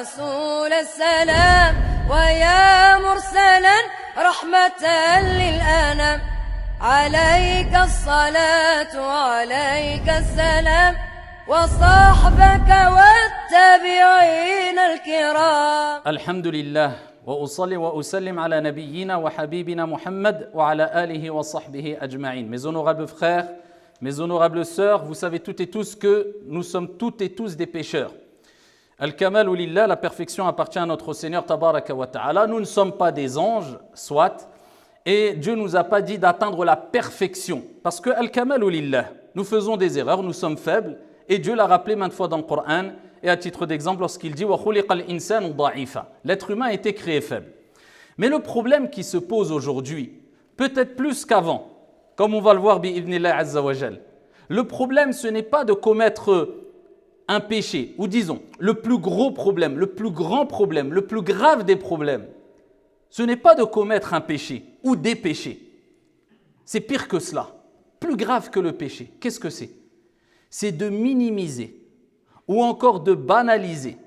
رسول السلام ويا مرسلا رحمة للأنام عليك الصلاة وعليك السلام وصحبك والتابعين الكرام. الحمد لله وأصلي وأسلم على نبينا وحبيبنا محمد وعلى آله وصحبه أجمعين. Mes honorables frères, mes honorables sœurs, vous savez toutes et tous que nous sommes toutes et tous des pécheurs. Al-Kamalu Lillah, la perfection appartient à notre Seigneur Tabaraka wa Ta'ala. Nous ne sommes pas des anges, soit, et Dieu ne nous a pas dit d'atteindre la perfection. Parce que Al-Kamalu Lillah, nous faisons des erreurs, nous sommes faibles, et Dieu l'a rappelé maintes fois dans le Coran, et à titre d'exemple lorsqu'il dit « Wa khuliqal insanu da'ifa ». L'être humain a été créé faible. Mais le problème qui se pose aujourd'hui, peut-être plus qu'avant, comme on va le voir bi'idhnillah azza wa jal, le problème ce n'est pas de commettre un péché, ou disons, le plus gros problème, le plus grand problème, le plus grave des problèmes, ce n'est pas de commettre un péché ou des péchés. C'est pire que cela, plus grave que le péché. Qu'est-ce que c'est ? C'est de minimiser, ou encore de banaliser,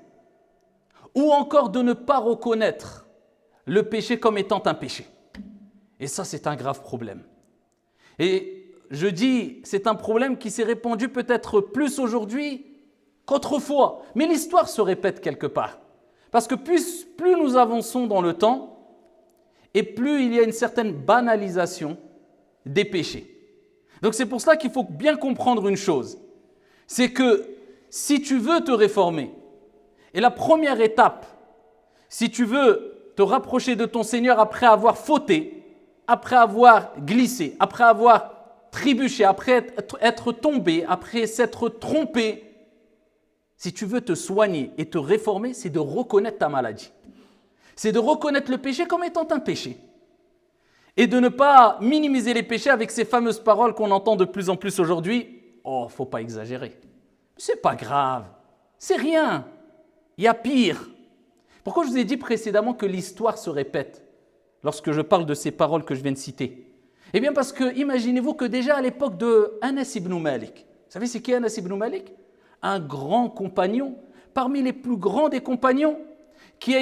ou encore de ne pas reconnaître le péché comme étant un péché. Et ça, c'est un grave problème. Et je dis, c'est un problème qui s'est répandu peut-être plus aujourd'hui qu'autrefois. Mais l'histoire se répète quelque part. Parce que plus nous avançons dans le temps, et plus il y a une certaine banalisation des péchés. Donc c'est pour cela qu'il faut bien comprendre une chose. C'est que si tu veux te réformer, et la première étape, si tu veux te rapprocher de ton Seigneur après avoir fauté, après avoir glissé, après avoir trébuché, après être tombé, après s'être trompé, si tu veux te soigner et te réformer, c'est de reconnaître ta maladie. C'est de reconnaître le péché comme étant un péché. Et de ne pas minimiser les péchés avec ces fameuses paroles qu'on entend de plus en plus aujourd'hui. Oh, faut pas exagérer. C'est pas grave. C'est rien. Il y a pire. Pourquoi je vous ai dit précédemment que l'histoire se répète lorsque je parle de ces paroles que je viens de citer? Eh bien parce que imaginez-vous que déjà à l'époque de Anas ibn Malik, vous savez c'est qui Anas ibn Malik? Un grand compagnon, parmi les plus grands des compagnons, qui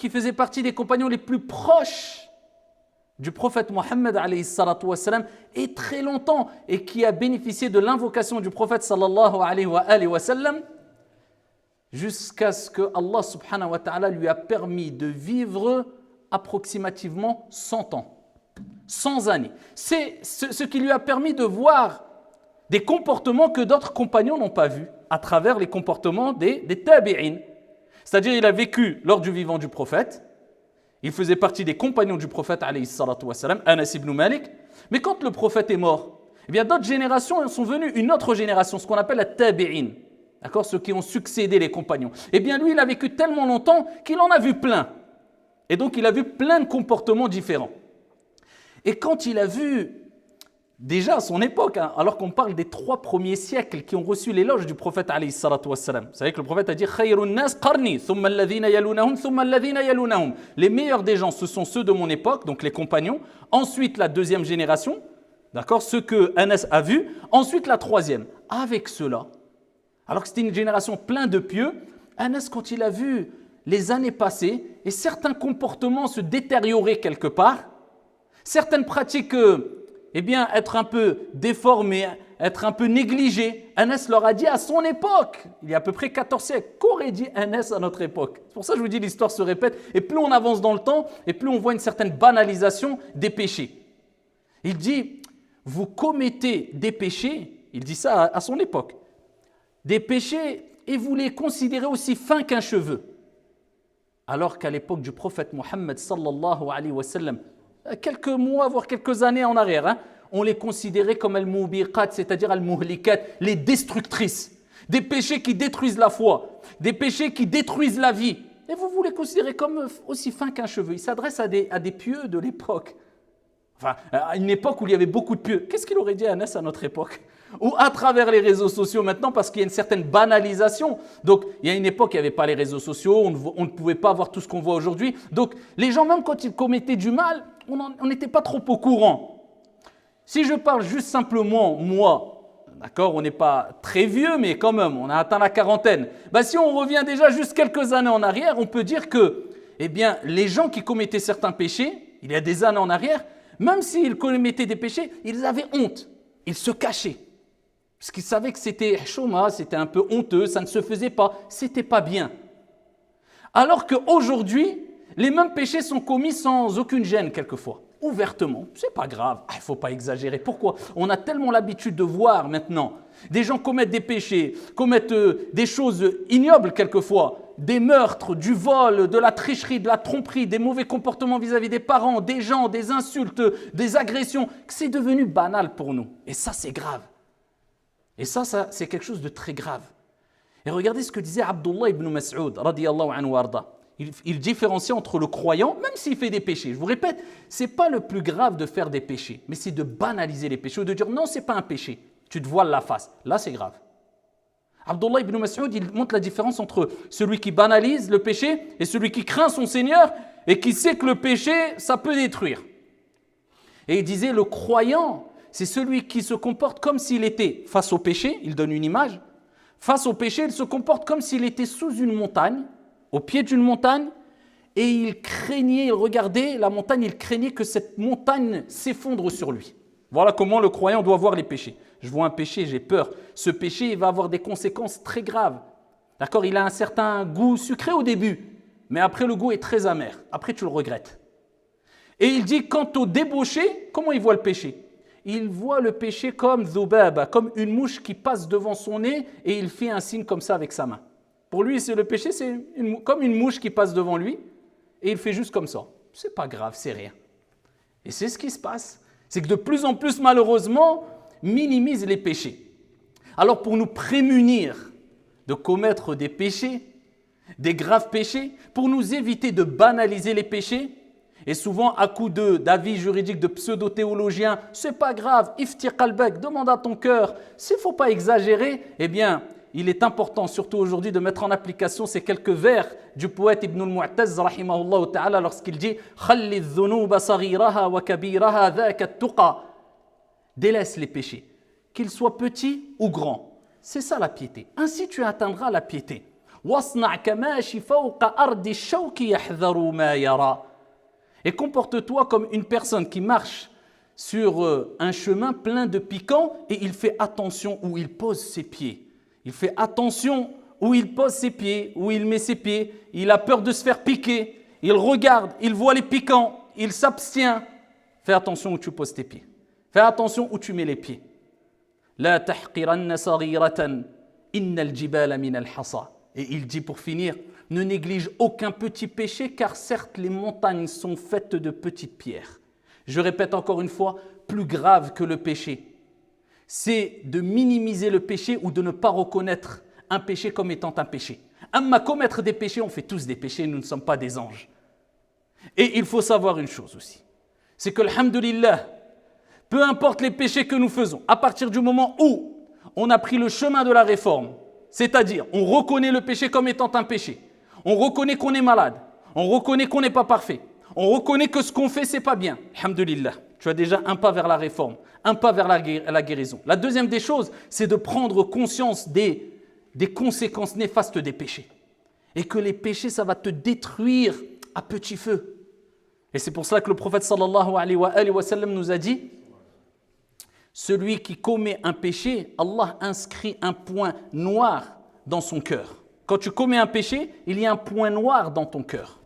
faisait partie des compagnons les plus proches du prophète Mohammed alayhi salatu wassalam, et très longtemps, et qui a bénéficié de l'invocation du prophète sallallahu alayhi wa sallam, jusqu'à ce que Allah subhanahu wa ta'ala lui a permis de vivre approximativement 100 ans, 100 années. C'est ce qui lui a permis de voir des comportements que d'autres compagnons n'ont pas vus à travers les comportements des tabi'in. C'est-à-dire il a vécu lors du vivant du prophète, il faisait partie des compagnons du prophète alayhi salatu wassalam, Anas ibn Malik, mais quand le prophète est mort, eh bien d'autres générations sont venues, une autre génération, ce qu'on appelle la tabi'in, d'accord, ceux qui ont succédé les compagnons. Eh bien lui il a vécu tellement longtemps qu'il en a vu plein. Et donc il a vu plein de comportements différents. Et quand il a vu, déjà à son époque, alors qu'on parle des 3 premiers siècles qui ont reçu l'éloge du prophète alayhi salatu wassalam. Vous savez que le prophète a dit Khayrun nas qarni, thumma alladhina yalunahum, thumma alladhina yalunahum. Les meilleurs des gens, ce sont ceux de mon époque, donc les compagnons. Ensuite, la deuxième génération, d'accord, ceux que Anas a vus. Ensuite, la troisième. Avec cela, alors que c'était une génération pleine de pieux, Anas, quand il a vu les années passées et certains comportements se détériorer quelque part, certaines pratiques eh bien, être un peu déformé, être un peu négligé. Anas leur a dit à son époque, il y a à peu près 14 siècles, qu'aurait dit Anas à notre époque? C'est pour ça que je vous dis l'histoire se répète, et plus on avance dans le temps, et plus on voit une certaine banalisation des péchés. Il dit, vous commettez des péchés, il dit ça à son époque, des péchés, et vous les considérez aussi fins qu'un cheveu. Alors qu'à l'époque du prophète Mohammed sallallahu alayhi wa sallam, quelques mois, voire quelques années en arrière, on les considérait comme al-mubiqat, c'est-à-dire al-muhlikat, les destructrices. Des péchés qui détruisent la foi, des péchés qui détruisent la vie. Et vous les considérez comme aussi fins qu'un cheveu. Il s'adresse à des pieux de l'époque. Enfin, à une époque où il y avait beaucoup de pieux. Qu'est-ce qu'il aurait dit à Anas à notre époque? Ou à travers les réseaux sociaux maintenant, parce qu'il y a une certaine banalisation. Donc, il y a une époque, il n'y avait pas les réseaux sociaux, on ne pouvait pas voir tout ce qu'on voit aujourd'hui. Donc, les gens, même quand ils commettaient du mal, on n'était pas trop au courant. Si je parle juste simplement, moi, d'accord, on n'est pas très vieux, mais quand même, on a atteint la quarantaine. Ben, si on revient déjà juste quelques années en arrière, on peut dire que, eh bien, les gens qui commettaient certains péchés, il y a des années en arrière, même s'ils commettaient des péchés, ils avaient honte, ils se cachaient. Parce qu'ils savaient que c'était chouma, c'était un peu honteux, ça ne se faisait pas, c'était pas bien. Alors qu'aujourd'hui, les mêmes péchés sont commis sans aucune gêne quelquefois, ouvertement. C'est pas grave, il ne faut pas exagérer. Pourquoi? On a tellement l'habitude de voir maintenant des gens commettre des péchés, commettent des choses ignobles quelquefois, des meurtres, du vol, de la tricherie, de la tromperie, des mauvais comportements vis-à-vis des parents, des gens, des insultes, des agressions, que c'est devenu banal pour nous. Et ça, c'est grave. Et ça, c'est quelque chose de très grave. Et regardez ce que disait Abdullah ibn Mas'ud, radiyallahu anhu warda. Il différencie entre le croyant, même s'il fait des péchés. Je vous répète, ce n'est pas le plus grave de faire des péchés, mais c'est de banaliser les péchés ou de dire non, ce n'est pas un péché. Tu te voiles la face. Là, c'est grave. Abdullah ibn Mas'ud, il montre la différence entre celui qui banalise le péché et celui qui craint son Seigneur et qui sait que le péché, ça peut détruire. Et il disait, le croyant, c'est celui qui se comporte comme s'il était face au péché, il donne une image, face au péché, il se comporte comme s'il était sous une montagne, au pied d'une montagne, et il craignait, il regardait la montagne, il craignait que cette montagne s'effondre sur lui. Voilà comment le croyant doit voir les péchés. Je vois un péché, j'ai peur. Ce péché, il va avoir des conséquences très graves. D'accord? Il a un certain goût sucré au début, mais après le goût est très amer. Après, tu le regrettes. Et il dit, quant au débauché, comment il voit le péché? Il voit le péché comme dhubaba, comme une mouche qui passe devant son nez et il fait un signe comme ça avec sa main. Pour lui, le péché, c'est comme une mouche qui passe devant lui et il fait juste comme ça. C'est pas grave, c'est rien. Et c'est ce qui se passe. C'est que de plus en plus, malheureusement, minimise les péchés. Alors pour nous prémunir de commettre des péchés, des graves péchés, pour nous éviter de banaliser les péchés, et souvent à coup d'avis juridiques de pseudo-théologiens, c'est pas grave, ifti qalbak, demande à ton cœur, s'il ne faut pas exagérer, eh bien, il est important, surtout aujourd'hui, de mettre en application ces quelques vers du poète Ibn al-Mu'taz, rahimahullah ta'ala, lorsqu'il dit « Khalli dhunuba saghiraha wa kabiraha dhaka at-tuqa » Délaisse les péchés, qu'ils soient petits ou grands. C'est ça la piété. Ainsi tu atteindras la piété. وَاصْنَعْ كَمَاشِ فَوْقَ أَرْضِ الشَّوْكِ يَحْذَرُ مَا يَرَى Et comporte-toi comme une personne qui marche sur un chemin plein de piquants et il fait attention où il pose ses pieds. Il fait attention où il pose ses pieds, où il met ses pieds. Il a peur de se faire piquer. Il regarde, il voit les piquants, il s'abstient. Fais attention où tu poses tes pieds. Fais attention où tu mets les pieds. La tahqiranna saghiratan innal jibala min al-hasa. Et il dit pour finir, ne néglige aucun petit péché car certes les montagnes sont faites de petites pierres. Je répète encore une fois, plus grave que le péché, c'est de minimiser le péché ou de ne pas reconnaître un péché comme étant un péché. Amma commettre des péchés, on fait tous des péchés, nous ne sommes pas des anges. Et il faut savoir une chose aussi, c'est que alhamdulillah, peu importe les péchés que nous faisons, à partir du moment où on a pris le chemin de la réforme, c'est-à-dire on reconnaît le péché comme étant un péché, on reconnaît qu'on est malade, on reconnaît qu'on n'est pas parfait, on reconnaît que ce qu'on fait, c'est pas bien. Alhamdulillah, tu as déjà un pas vers la réforme, un pas vers la guérison. La deuxième des choses, c'est de prendre conscience des conséquences néfastes des péchés. Et que les péchés, ça va te détruire à petit feu. Et c'est pour cela que le prophète sallallahu alayhi wa sallam nous a dit, celui qui commet un péché, Allah inscrit un point noir dans son cœur. Quand tu commets un péché, il y a un point noir dans ton cœur.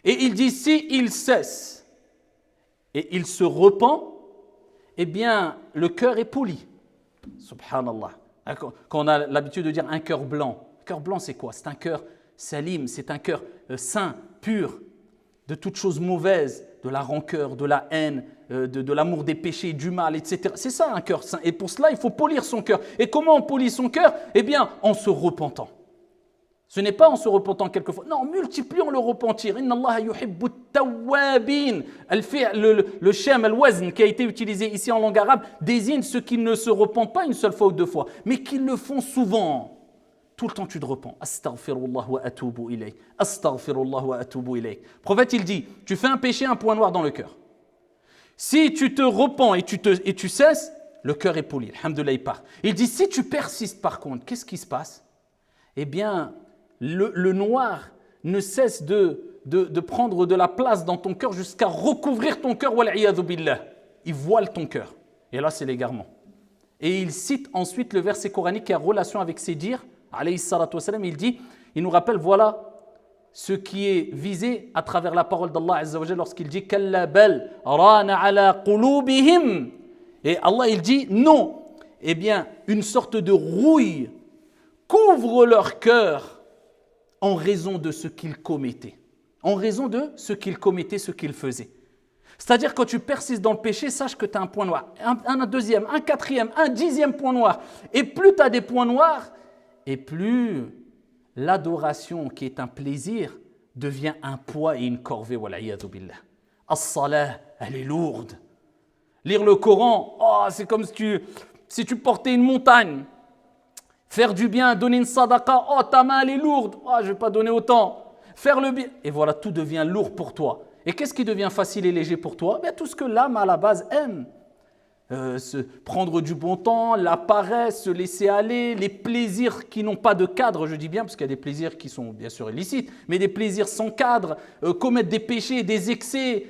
Et il dit, si il cesse et il se repent, eh bien, le cœur est poli. Subhanallah. Quand on a l'habitude de dire un cœur blanc. Un cœur blanc, c'est quoi? C'est un cœur salim, c'est un cœur sain, pur, de toutes choses mauvaises, de la rancœur, de la haine, de l'amour des péchés, du mal, etc. C'est ça un cœur sain. Et pour cela, il faut polir son cœur. Et comment on polit son cœur? Eh bien, en se repentant. Ce n'est pas en se repentant quelquefois. Non, multiplions le repentir. Inna Allah yuhibbu tawwabin. Le shem, al-wazn, qui a été utilisé ici en langue arabe, désigne ceux qui ne se repentent pas une seule fois ou deux fois, mais qui le font souvent. Tout le temps, tu te repens. Astaghfirullah wa atubu ilayk. Astaghfirullah wa atubu ilayk. Le prophète, il dit, tu fais un péché, un point noir dans le cœur. Si tu te repens et tu cesses, le cœur est poli, alhamdoulilah, il part. Il dit, si tu persistes par contre, qu'est-ce qui se passe? Eh bien, le noir ne cesse de prendre de la place dans ton cœur jusqu'à recouvrir ton cœur, wal'iyadhu billah. Il voile ton cœur. Et là, c'est l'égarement. Et il cite ensuite le verset coranique qui a relation avec ses dires, alayhi salatu wassalam, il dit, il nous rappelle, voilà ce qui est visé à travers la parole d'Allah Azza wa Jalla lorsqu'il dit Kalla bal rana ala qulubihim. Et Allah il dit non. Eh bien, une sorte de rouille couvre leur cœur en raison de ce qu'ils commettaient. En raison de ce qu'ils commettaient, ce qu'ils faisaient. C'est-à-dire quand tu persistes dans le péché, sache que tu as un point noir. Un deuxième, un quatrième, un 10e point noir. Et plus tu as des points noirs, et plus l'adoration qui est un plaisir devient un poids et une corvée. Wal'iyadhu billah. As-salah, elle est lourde. Lire le Coran, oh, c'est comme si tu portais une montagne. Faire du bien, donner une sadaqa, oh ta main elle est lourde, oh, je ne vais pas donner autant. Faire le bien, et voilà, tout devient lourd pour toi. Et qu'est-ce qui devient facile et léger pour toi? Bien, tout ce que l'âme à la base aime. Prendre du bon temps, la paresse, se laisser aller, les plaisirs qui n'ont pas de cadre, je dis bien, parce qu'il y a des plaisirs qui sont bien sûr illicites, mais des plaisirs sans cadre, commettre des péchés, des excès,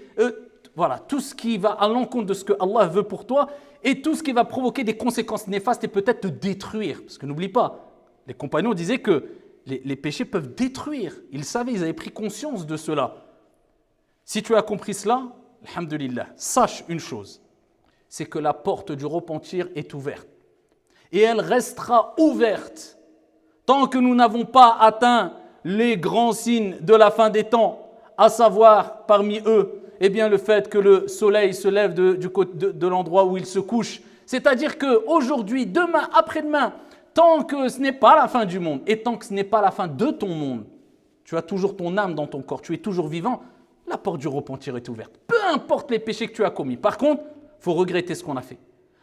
voilà, tout ce qui va à l'encontre de ce que Allah veut pour toi et tout ce qui va provoquer des conséquences néfastes et peut-être te détruire. Parce que n'oublie pas, les compagnons disaient que les péchés peuvent détruire. Ils savaient, ils avaient pris conscience de cela. Si tu as compris cela, alhamdulillah, sache une chose, c'est que la porte du repentir est ouverte. Et elle restera ouverte tant que nous n'avons pas atteint les grands signes de la fin des temps, à savoir parmi eux, eh bien, le fait que le soleil se lève de l'endroit où il se couche. C'est-à-dire qu'aujourd'hui, demain, après-demain, tant que ce n'est pas la fin du monde et tant que ce n'est pas la fin de ton monde, tu as toujours ton âme dans ton corps, tu es toujours vivant, la porte du repentir est ouverte. Peu importe les péchés que tu as commis. Par contre, il faut regretter ce qu'on a fait.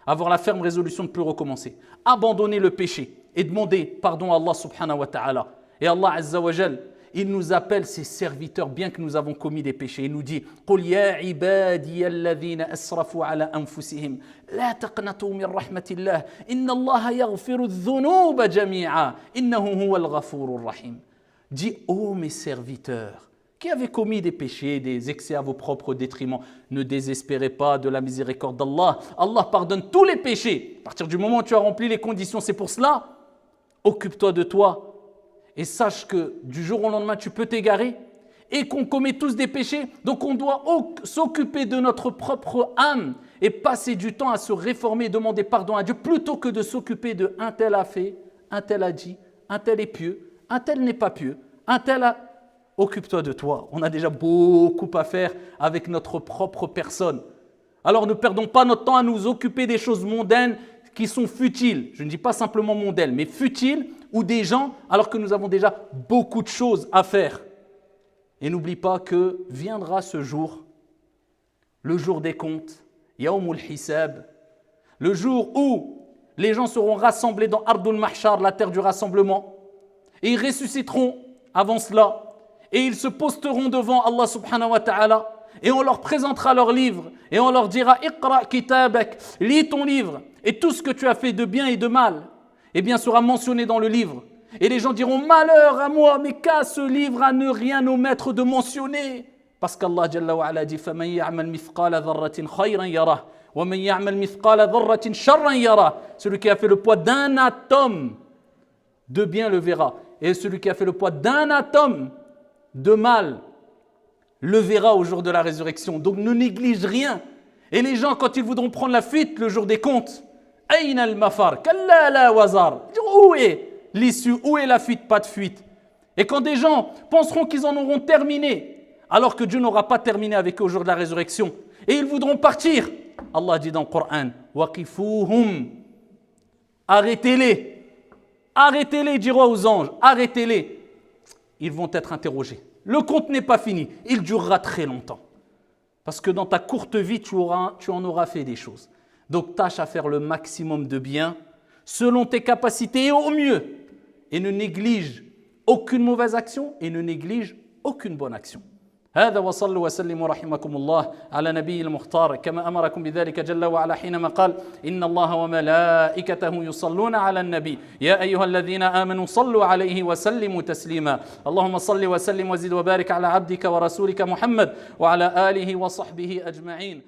Avoir la ferme résolution de ne plus recommencer. Abandonner le péché et demander pardon à Allah subhanahu wa ta'ala. Et Allah azza wa jal, il nous appelle ses serviteurs bien que nous avons commis des péchés. Il nous dit قُلْ يَا عِبَادِيَ الَّذِينَ أَسْرَفُوا عَلَى أَنفُسِهِمْ لَا تَقْنَطُوا مِنْ رَحْمَةِ اللَّهِ إِنَّ اللَّهَ يَغْفِرُ الذُّنُوبَ جَمِيعًا إِنَّهُ هُوَ الْغَفُورُ الرَّحِيمُ. Dis, ô mes serviteurs, qui avez commis des péchés, des excès à vos propres détriments, ne désespérez pas de la miséricorde d'Allah. Allah pardonne tous les péchés. À partir du moment où tu as rempli les conditions, c'est pour cela. Occupe-toi de toi. Et sache que du jour au lendemain, tu peux t'égarer et qu'on commet tous des péchés. Donc on doit s'occuper de notre propre âme et passer du temps à se réformer et demander pardon à Dieu plutôt que de s'occuper de un tel a fait, un tel a dit, un tel est pieux, un tel n'est pas pieux, un tel a... Occupe-toi de toi. On a déjà beaucoup à faire avec notre propre personne. Alors ne perdons pas notre temps à nous occuper des choses mondaines qui sont futiles. Je ne dis pas simplement mondaines, mais futiles ou des gens alors que nous avons déjà beaucoup de choses à faire. Et n'oublie pas que viendra ce jour, le jour des comptes, Yawmul Hisab, le jour où les gens seront rassemblés dans Ardul Mahshar, la terre du rassemblement, et ils ressusciteront avant cela. Et ils se posteront devant Allah subhanahu wa ta'ala et on leur présentera leur livre et on leur dira Iqra kitabak, lis ton livre et tout ce que tu as fait de bien et de mal eh bien sera mentionné dans le livre et les gens diront malheur à moi mais qu'a ce livre à ne rien omettre de mentionner parce qu'Allah jalla wa ala dit faman ya'mal mithqala dharratin khayran yarah wa man ya'mal mithqala dharratin sharran yarah. Celui qui a fait le poids d'un atome de bien le verra et celui qui a fait le poids d'un atome de mal, le verra au jour de la résurrection. Donc ne néglige rien. Et les gens, quand ils voudront prendre la fuite le jour des comptes, Aïna al-mafar, kalla la wazar. Où est l'issue? Où est la fuite? Pas de fuite. Et quand des gens penseront qu'ils en auront terminé, alors que Dieu n'aura pas terminé avec eux au jour de la résurrection, et ils voudront partir, Allah dit dans le Coran, waqifuhum, arrêtez-les. Arrêtez-les, dira aux anges, arrêtez-les. Ils vont être interrogés. Le compte n'est pas fini. Il durera très longtemps. Parce que dans ta courte vie, tu en auras fait des choses. Donc, tâche à faire le maximum de bien selon tes capacités et au mieux. Et ne néglige aucune mauvaise action et ne néglige aucune bonne action. هذا وصلوا وسلموا رحمكم الله على نبي المختار كما أمركم بذلك جل وعلا حينما قال إن الله وملائكته يصلون على النبي يا أيها الذين آمنوا صلوا عليه وسلموا تسليما. اللهم صل وسلم وزد وبارك على عبدك ورسولك محمد وعلى آله وصحبه أجمعين.